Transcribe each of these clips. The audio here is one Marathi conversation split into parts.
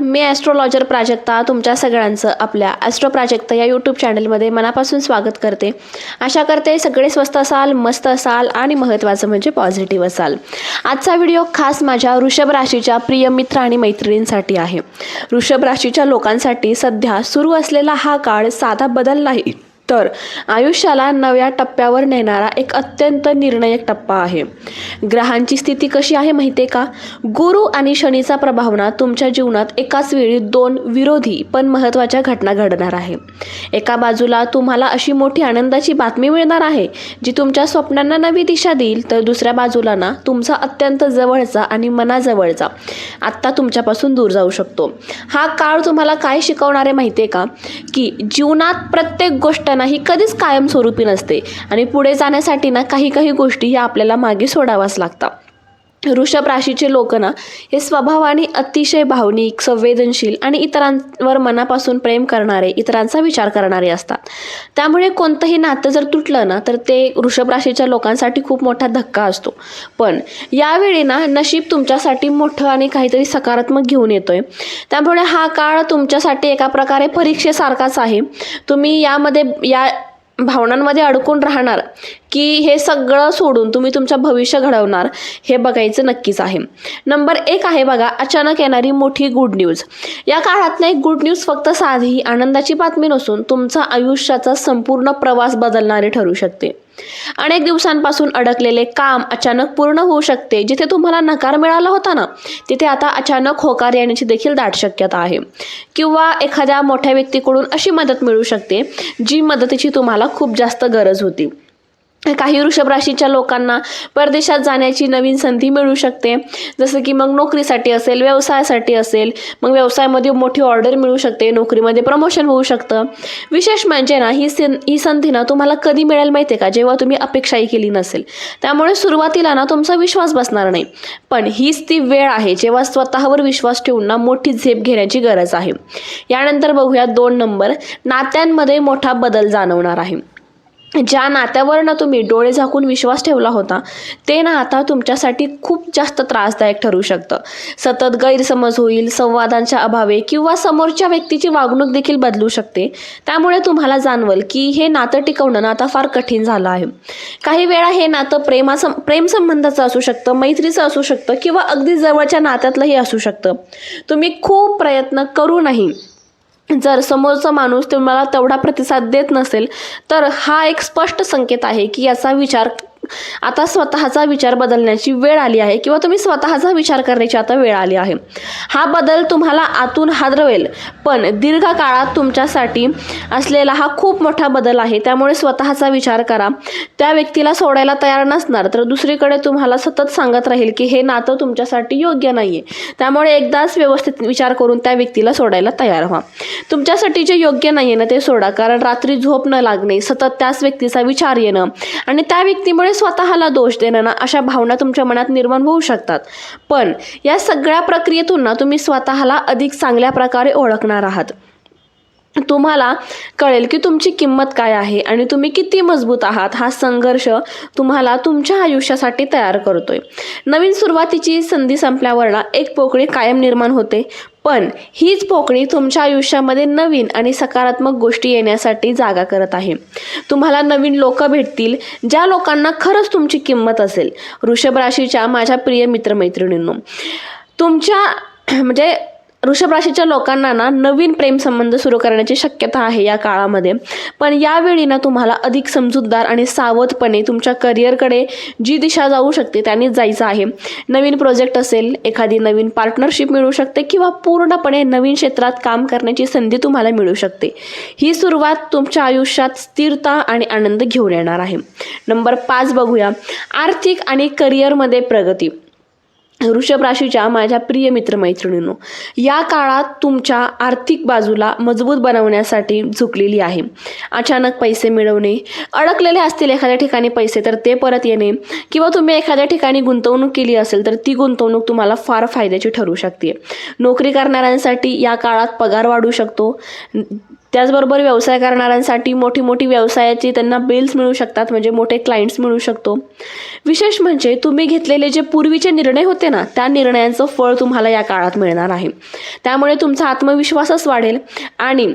मी ॲस्ट्रोलॉजर प्राजक्ता तुमच्या सगळ्यांचं आपल्या ॲस्ट्रो प्राजक्ता या यूट्यूब चॅनलमध्ये मनापासून स्वागत करते. आशा करते सगळे स्वस्त असाल, मस्त असाल आणि महत्त्वाचं म्हणजे पॉझिटिव्ह असाल. आजचा व्हिडिओ खास माझ्या वृषभ राशीच्या प्रिय मित्र आणि मैत्रिणींसाठी आहे. वृषभ राशीच्या लोकांसाठी सध्या सुरू असलेला हा काळ साधा बदल नाही, तर आयुष्याला नव्या टप्प्यावर नेणारा एक अत्यंत निर्णायक टप्पा आहे. ग्रहांची स्थिती कशी आहे माहिती आहे का? गुरु आणि शनीचा प्रभाव तुमच्या जीवनात एकाच वेळी दोन विरोधी पण महत्त्वाच्या घटना घडणार आहे. एका बाजूला तुम्हाला अशी मोठी आनंदाची बातमी मिळणार आहे जी तुमच्या स्वप्नांना नवी दिशा देईल, तर दुसऱ्या बाजूला तुमचा अत्यंत जवळचा आणि मनाजवळचा आत्ता तुमच्यापासून दूर जाऊ शकतो. हा काळ तुम्हाला काय शिकवणार आहे माहिती आहे का? की जीवनात प्रत्येक गोष्ट ही कधीच कायमस्वरूपी नसते आणि पुढे जाण्यासाठी काही गोष्टी या आपल्याला मागे सोडाव्याच लागतात. वृषभ राशीचे लोक हे स्वभावाने अतिशय भावनिक, संवेदनशील आणि इतरांवर मनापासून प्रेम करणारे, इतरांचा विचार करणारे असतात. त्यामुळे कोणतंही नातं जर तुटलं तर ते वृषभ राशीच्या लोकांसाठी खूप मोठा धक्का असतो. पण यावेळी नशीब तुमच्यासाठी मोठं आणि काहीतरी सकारात्मक घेऊन येतोय. त्यामुळे हा काळ तुमच्यासाठी एका प्रकारे परीक्षेसारखाच आहे. तुम्ही या भावनांमध्ये अडकून राहणार की हे सगळं सोडून तुम्ही तुमचं भविष्य घडवणार, हे बघायचं नक्कीच आहे. नंबर 1 आहे बघा, अचानक येणारी मोठी गुड न्यूज. या काळात एक गुड न्यूज फक्त साधी आनंदाची बातमी नसून तुमचा आयुष्याचा संपूर्ण प्रवास बदलणारे ठरू शकते. अनेक दिवसांपासून अडकलेले काम अचानक पूर्ण होऊ शकते. जिथे तुम्हाला नकार मिळाला होता तिथे आता अचानक होकार येण्याची देखील दाट शक्यता आहे. किंवा एखाद्या मोठ्या व्यक्तीकडून अशी मदत मिळू शकते जी मदतीची तुम्हाला खूप जास्त गरज होती. काही वृषभ राशीच्या लोकांना परदेशात जाण्याची नवीन संधी मिळू शकते. जसं की मग नोकरीसाठी असेल, व्यवसायासाठी असेल, मग व्यवसायामध्ये मोठी ऑर्डर मिळू शकते, नोकरीमध्ये प्रमोशन होऊ शकतं. विशेष म्हणजे ही संधी तुम्हाला कधी मिळेल माहिती आहे का? जेव्हा तुम्ही अपेक्षाही केली नसेल. त्यामुळे सुरुवातीला तुमचा विश्वास बसणार नाही, पण हीच ती वेळ आहे जेव्हा स्वतःवर विश्वास ठेवून मोठी झेप घेण्याची गरज आहे. यानंतर बघूया 2 नंबर, नात्यांमध्ये मोठा बदल जाणवणार आहे. ज्या नात्यावर तुम्ही डोळे झाकून विश्वास ठेवला होता ते आता तुमच्यासाठी खूप जास्त त्रासदायक ठरू शकतं. सतत गैरसमज होईल, संवादांच्या अभावे किंवा समोरच्या व्यक्तीची वागणूक देखील बदलू शकते. त्यामुळे तुम्हाला जाणवल की हे नातं टिकवणं आता फार कठीण झालं आहे. काही वेळा हे नातं प्रेम संबंधाचं असू शकतं, मैत्रीचं असू शकतं किंवा अगदी जवळच्या नात्यातलंही असू शकतं. तुम्ही खूप प्रयत्न करूनही जर समोरचा माणूस तुम्हाला तेवढा प्रतिसाद देत नसेल तर हा एक स्पष्ट संकेत आहे की याचा विचार आता स्वतःचा विचार बदलण्याची वेळ आली आहे किंवा तुम्ही स्वतःचा विचार करण्याची आता वेळ आली आहे. हा बदल तुम्हाला आतून हादरवेल, पण दीर्घ काळात तुमच्यासाठी असलेला हा खूप मोठा बदल आहे. त्यामुळे स्वतःचा विचार करा. त्या व्यक्तीला सोडायला तयार नसणार तर दुसरीकडे तुम्हाला सतत सांगत राहील की हे नातं तुमच्यासाठी योग्य नाहीये. त्यामुळे एकदाच व्यवस्थित विचार करून त्या व्यक्तीला सोडायला तयार व्हा. तुमच्यासाठी जे योग्य नाहीये ते सोडा, कारण रात्री झोप न लागणे, सतत त्याच व्यक्तीचा विचार येणं आणि त्या व्यक्तीमुळे स्वतःला दोष देणं अशा भावना तुमच्या मनात निर्माण होऊ शकतात. पण या सगळ्या प्रक्रियेतून तुम्ही स्वतःला अधिक चांगल्या प्रकारे ओळखणार आहात. तुम्हाला कळेल की तुमची किंमत काय आहे आणि तुम्ही किती मजबूत आहात. हा संघर्ष तुम्हाला तुमच्या आयुष्यासाठी तयार करतोय. नवीन सुरुवातीची संधी संपल्यावर एक पोकळी कायम निर्माण होते, पण हीच पोकळी तुमच्या आयुष्यामध्ये नवीन आणि सकारात्मक गोष्टी येण्यासाठी जागा करत आहे. तुम्हाला नवीन लोक भेटतील ज्या लोकांना खरंच तुमची किंमत असेल. वृषभ राशीच्या माझ्या प्रिय मित्रमैत्रिणींनो, वृषभ राशीच्या लोकांना नवीन प्रेम संबंध सुरू करण्याची शक्यता आहे या काळामध्ये. पण यावेळी तुम्हाला अधिक समजूतदार आणि सावधपणे तुमच्या करिअरकडे जी दिशा जाऊ शकते त्यानेच जायचं आहे. नवीन प्रोजेक्ट असेल, एखादी नवीन पार्टनरशिप मिळू शकते किंवा पूर्णपणे नवीन क्षेत्रात काम करण्याची संधी तुम्हाला मिळू शकते. ही सुरुवात तुमच्या आयुष्यात स्थिरता आणि आनंद घेऊन येणार आहे. नंबर 5 बघूया, आर्थिक आणि करिअरमध्ये प्रगती. वृषभ राशीच्या माझ्या प्रिय मित्रमैत्रिणींनो, या काळात तुमच्या आर्थिक बाजूला मजबूत बनवण्यासाठी झुकलेली आहे. अचानक पैसे मिळवणे, अडकलेले असतील एखाद्या ठिकाणी पैसे तर ते परत येणे, किंवा तुम्ही एखाद्या ठिकाणी गुंतवणूक केली असेल तर ती गुंतवणूक तुम्हाला फार फायद्याची ठरू शकते. नोकरी करणाऱ्यांसाठी या काळात पगार वाढू शकतो. त्याचबरोबर व्यवसाय करणाऱ्यांसाठी मोठी मोठी व्यवसायाची त्यांना बिल्स मिळू शकतात, म्हणजे मोठे क्लायंट्स मिळू शकतो. विशेष म्हणजे तुम्ही घेतलेले जे पूर्वीचे निर्णय होते ना, त्या निर्णयांचं फळ तुम्हाला या काळात मिळणार आहे. त्यामुळे तुमचा आत्मविश्वासच वाढेल आणि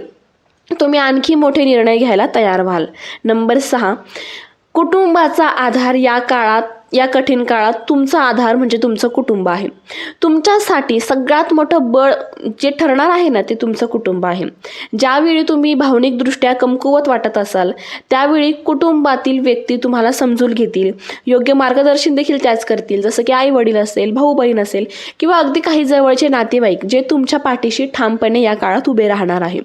तुम्ही आणखी मोठे निर्णय घ्यायला तयार व्हाल. नंबर 6, कुटुंबाचा आधार या काळात, या कठीण काळात तुमचा आधार म्हणजे तुमचं कुटुंब आहे. तुमच्यासाठी सगळ्यात मोठं बळ जे ठरणार आहे ना, ते तुमचं कुटुंब आहे. ज्यावेळी तुम्ही भावनिकदृष्ट्या कमकुवत वाटत असाल, त्यावेळी कुटुंबातील व्यक्ती तुम्हाला समजून घेतील, योग्य मार्गदर्शन देखील त्याच करतील, जसं की आई वडील असेल, भाऊ बहीण असेल किंवा अगदी काही जवळचे नातेवाईक, जे तुमच्या पाठीशी ठामपणे या काळात उभे राहणार आहे.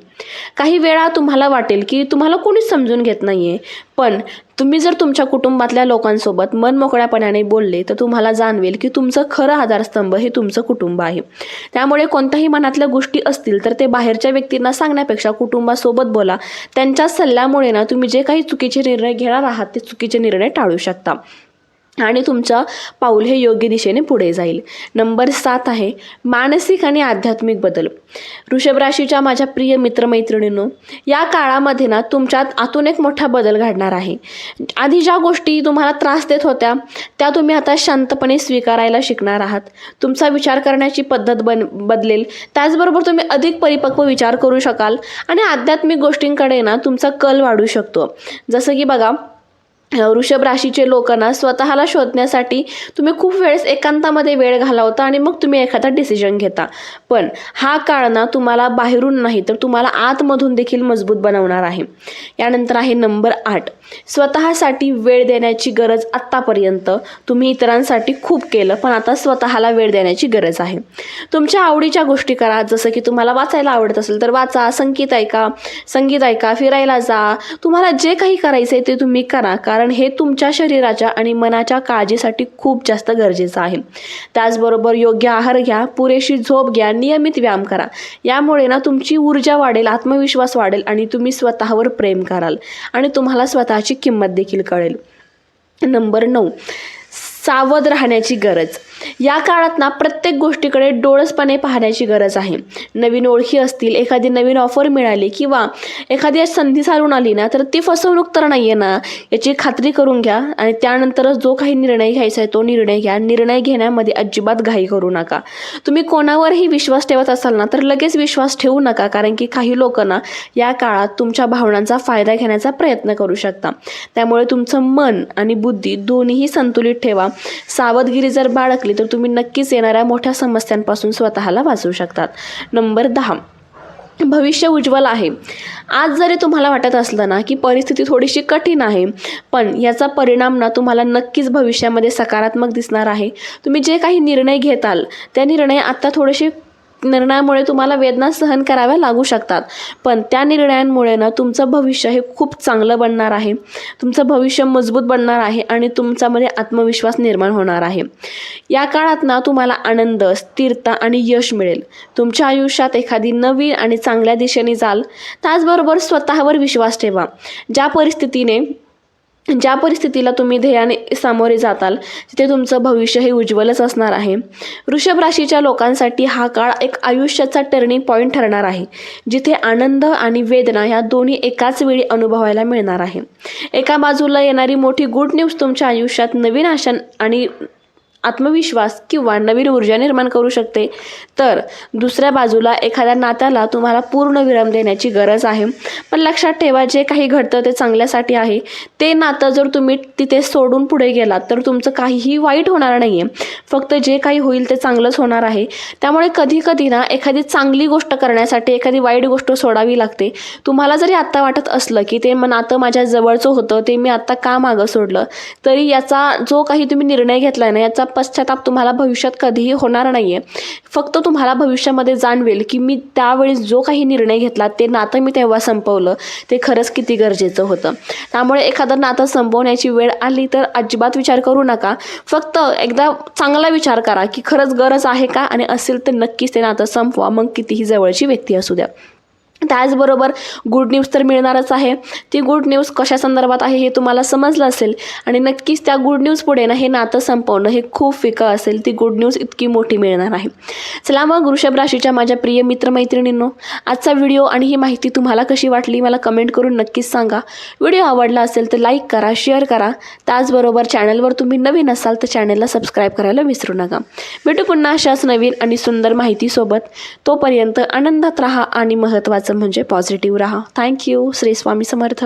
काही वेळा तुम्हाला वाटेल की तुम्हाला कोणीच समजून घेत नाहीये, पण तुम्ही जर तुमच्या कुटुंबातल्या लोकांसोबत मनमोकळ्यापणाने बोलले तर तुम्हाला जाणवेल की तुमचं खरं आधारस्तंभ हे तुमचं कुटुंब आहे. त्यामुळे कोणत्याही मनातल्या गोष्टी असतील तर ते बाहेरच्या व्यक्तींना सांगण्यापेक्षा कुटुंबासोबत बोला. त्यांच्या सल्ल्यामुळे ना तुम्ही जे काही चुकीचे निर्णय घेणार आहात ते चुकीचे निर्णय टाळू शकता आणि तुमचं पाऊल हे योग्य दिशेने पुढे जाईल. नंबर 7 आहे मानसिक आणि आध्यात्मिक बदल. वृषभ राशीच्या माझ्या प्रिय मित्रमैत्रिणींनो, या काळामध्ये ना तुमच्यात आतून एक मोठा बदल घडणार आहे. आधी ज्या गोष्टी तुम्हाला त्रास देत होत्या त्या तुम्ही आता शांतपणे स्वीकारायला शिकणार आहात. तुमचा विचार करण्याची पद्धत बदलेल. त्याचबरोबर तुम्ही अधिक परिपक्व विचार करू शकाल आणि आध्यात्मिक गोष्टींकडे ना तुमचा कल वाढू शकतो. जसं की बघा, वृषभ राशीचे लोकांना स्वतःला शोधण्यासाठी तुम्ही खूप वेळेस एकांतामध्ये वेळ घालवता आणि मग तुम्ही एखादा डिसिजन घेता. पण हा काळ ना तुम्हाला बाहेरून नाही तर तुम्हाला आतमधून देखील मजबूत बनवणार आहे. यानंतर आहे नंबर 8, स्वतःसाठी वेळ देण्याची गरज. आत्तापर्यंत तुम्ही इतरांसाठी खूप केलं, पण आता स्वतःला वेळ देण्याची गरज आहे. तुमच्या आवडीच्या गोष्टी करा, जसं की तुम्हाला वाचायला आवडत असेल तर वाचा, संगीत ऐका, फिरायला जा. तुम्हाला जे काही करायचं आहे ते तुम्ही करा, कारण हे तुमच्या शरीराच्या आणि मनाच्या काळजीसाठी खूप जास्त गरजेचं आहे. त्याचबरोबर योग्य आहार घ्या, पुरेशी झोप घ्या, नियमित व्यायाम करा. यामुळे ना तुमची ऊर्जा वाढेल, आत्मविश्वास वाढेल आणि तुम्ही स्वतःवर प्रेम कराल आणि तुम्हाला स्वतःची किंमत देखील कळेल. नंबर 9, सावध राहण्याची गरज. या काळात ना प्रत्येक गोष्टीकडे डोळसपणे पाहण्याची गरज आहे. नवीन ओळखी असतील, एखादी नवीन ऑफर मिळाली किंवा एखादी संधी चालून आली ना तर ती फसवणूक तर नाही आहे ना, याची खात्री करून घ्या आणि त्यानंतरच जो काही निर्णय घ्यायचा आहे तो निर्णय घ्या. निर्णय घेण्यामध्ये अजिबात घाई करू नका. तुम्ही कोणावरही विश्वास ठेवत असाल ना तर लगेच विश्वास ठेवू नका, कारण की काही लोक ना या काळात तुमच्या भावनांचा फायदा घेण्याचा प्रयत्न करू शकता. त्यामुळे तुमचं मन आणि बुद्धी दोन्हीही संतुलित ठेवा. सावधगिरी जर बाळगली तर तुम्ही नक्कीच येणाऱ्या मोठ्या समस्यांपासून स्वतःला वाचवू शकतात. नंबर 10, भविष्य उज्ज्वल आहे. आज जरी तुम्हाला वाटत असलं ना की परिस्थिती थोडीशी कठीण आहे, पण याचा परिणाम ना तुम्हाला नक्कीच भविष्यामध्ये सकारात्मक दिसणार आहे. तुम्ही जे काही निर्णय घेताल त्या निर्णय आता थोडेसे निर्णयामुळे तुम्हाला वेदना सहन कराव्या लागू शकतात, पण त्या निर्णयांमुळे ना तुमचं भविष्य हे खूप चांगलं बनणार आहे. तुमचं भविष्य मजबूत बनणार आहे आणि तुमच्यामध्ये आत्मविश्वास निर्माण होणार आहे. या काळात ना तुम्हाला आनंद, स्थिरता आणि यश मिळेल. तुमच्या आयुष्यात एखादी नवीन आणि चांगल्या दिशेने जाल. त्याचबरोबर स्वतःवर विश्वास ठेवा. ज्या परिस्थितीला तुम्ही ध्येयाने सामोरे जाताल तिथे तुमचं भविष्य हे उज्ज्वलच असणार आहे. वृषभ राशीच्या लोकांसाठी हा काळ एक आयुष्याचा टर्निंग पॉईंट ठरणार आहे, जिथे आनंद आणि वेदना या दोन्ही एकाच वेळी अनुभवायला मिळणार आहे. एका बाजूला येणारी मोठी गुड न्यूज तुमच्या आयुष्यात नवीन आशा आणि आत्मविश्वास किंवा नवीन ऊर्जा निर्माण करू शकते, तर दुसऱ्या बाजूला एखाद्या नात्याला तुम्हाला पूर्ण विराम देण्याची गरज आहे. पण लक्षात ठेवा, जे काही घडतं ते चांगल्यासाठी आहे. ते नातं जर तुम्ही तिथे सोडून पुढे गेलात तर तुमचं काहीही वाईट होणार नाही आहे. फक्त जे काही होईल ते चांगलंच होणार आहे. त्यामुळे कधी कधी ना एखादी चांगली गोष्ट करण्यासाठी एखादी वाईट गोष्ट सोडावी लागते. तुम्हाला जरी आत्ता वाटत असलं की ते नातं माझ्या जवळचं होतं, ते मी आत्ता का मागं सोडलं, तरी याचा जो काही तुम्ही निर्णय घेतलाय ना याचा पश्चाताप तुम्हाला भविष्यात कधीही होणार नाहीये. फक्त तुम्हाला भविष्यामध्ये जाणवेल की मी त्यावेळेस जो काही निर्णय घेतला ते नातं मी तेव्हा संपवलं ते खरंच किती गरजेचं होतं. त्यामुळे एखादं नातं संपवण्याची वेळ आली तर अजिबात विचार करू नका. फक्त एकदा चांगला विचार करा की खरंच गरज आहे का, आणि असेल तर नक्कीच ते नातं संपवा, मग कितीही जवळची व्यक्ती असू द्या. त्याचबरोबर गुड न्यूज तर मिळणारच आहे. ती गुड न्यूज कशा संदर्भात आहे हे तुम्हाला समजलं असेल आणि नक्कीच त्या गुड न्यूज पुढे ना हे नातं संपवणं हे खूप फिकं असेल. ती गुड न्यूज इतकी मोठी मिळणार आहे. चला मग वृषभ राशीच्या माझ्या प्रिय मित्रमैत्रिणींनो, आजचा व्हिडिओ आणि ही माहिती तुम्हाला कशी वाटली मला कमेंट करून नक्कीच सांगा. व्हिडिओ आवडला असेल तर लाईक करा, शेअर करा. त्याचबरोबर चॅनलवर तुम्ही नवीन असाल तर चॅनलला सबस्क्राईब करायला विसरू नका. भेटू पुन्हा अशाच नवीन आणि सुंदर माहितीसोबत. तोपर्यंत आनंदात राहा आणि महत्त्वाचं म्हणजे पॉझिटिव्ह राहा. थँक्यू. श्री स्वामी समर्थ.